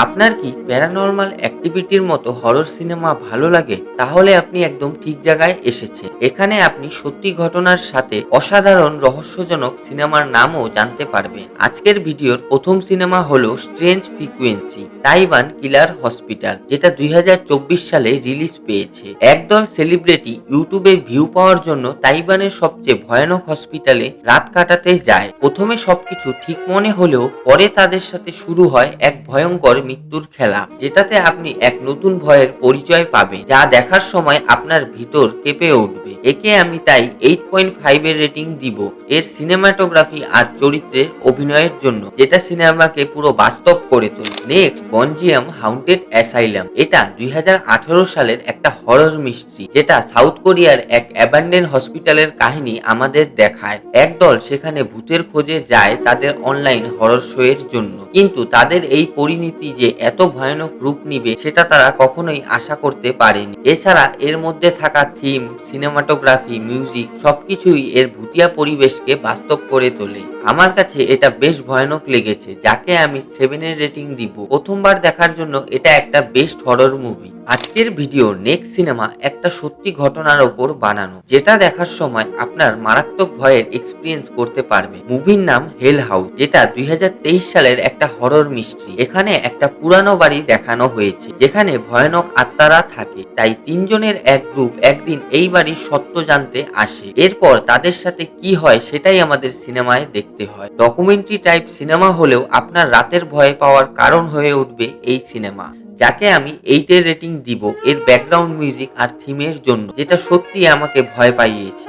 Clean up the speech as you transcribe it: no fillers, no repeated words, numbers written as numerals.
আপনার কি প্যারানর্মাল অ্যাক্টিভিটির মতো হরর সিনেমা ভালো লাগে? তাহলে আপনি একদম ঠিক জায়গায় এসেছেন। এখানে আপনি সত্যি ঘটনার সাথে অসাধারণ রহস্যজনক সিনেমার নামও জানতে পারবেন। আজকের ভিডিওর প্রথম সিনেমা হলো স্ট্রেঞ্জ ফ্রিকুয়েন্সি তাইওয়ান কিলার হসপিটাল, যেটা 2024 সালে রিলিজ পেয়েছে। একদল সেলিব্রিটি ইউটিউবে ভিউ পাওয়ার জন্য তাইওয়ানের সবচেয়ে ভয়ানক হসপিটালে রাত কাটাতে যায়। প্রথমে সবকিছু ঠিক মনে হলেও পরে তাদের সাথে শুরু হয় এক ভয়ঙ্কর মৃত্যুর খেলা, যেটাতে আপনি এক নতুন ভয়ের পরিচয় পাবেন, যা দেখার সময় আপনার ভিতর কেঁপে উঠবে। একে আমি তাই 8.5 এর রেটিং দিব এর সিনেমাটোগ্রাফি আর চরিত্রের অভিনয়ের জন্য, যেটা সিনেমাকে পুরো বাস্তব করে তোলে। Next, Gonjiam haunted asylum. এটা 2018 সালের একটা হরর মিস্ট্রি, যেটা সাউথ কোরিয়ার এক অ্যাবান্ডেন হসপিটালের কাহিনী আমাদের দেখায়। একদল সেখানে ভূতের খোঁজে যায় তাদের অনলাইন হরর শো এর জন্য, কিন্তু তাদের এই পরিণতি যে এত ভয়ানক রূপ নিবে সেটা তারা কখনোই আশা করতে পারেনি। এছাড়া এর মধ্যে থাকা থিম, সিনেমাটোগ্রাফি, মিউজিক সবকিছুই এর ভূতিয়া পরিবেশকে বাস্তব করে তোলে। আমার কাছে এটা বেশ ভয়ানক লেগেছে, যাকে আমি 7 এর রেটিং দিব। প্রথমবার দেখার জন্য এটা একটা বেস্ট হরর মুভি। আজকের ভিডিও নেক্সট সিনেমা একটা সত্যি ঘটনার ওপর বানানো, যেটা দেখার সময় আপনার মারাত্মক ভয়ের এক্সপিরিয়েন্স করতে পারবে। মুভির নাম হেল হাউস, যেটা 2023 সালের একটা হরর মিস্ট্রি। এখানে একটা পুরানো বাড়ি দেখানো হয়েছে যেখানে ভয়ানক আত্মারা থাকে। তাই তিনজনের এক গ্রুপ একদিন এই বাড়ির সত্য জানতে আসে। এরপর তাদের সাথে কি হয় সেটাই আমাদের সিনেমায় দেখতে হয়। ডকুমেন্টারি টাইপ সিনেমা হলেও আপনার রাতের ভয় পাওয়ার কারণ হয়ে উঠবে এই সিনেমা, যাকে আমি 8 এর রেটিং দিব এর ব্যাকগ্রাউন্ড মিউজিক আর থিমের জন্য, যেটা সত্যি আমাকে ভয় পাইয়েছে।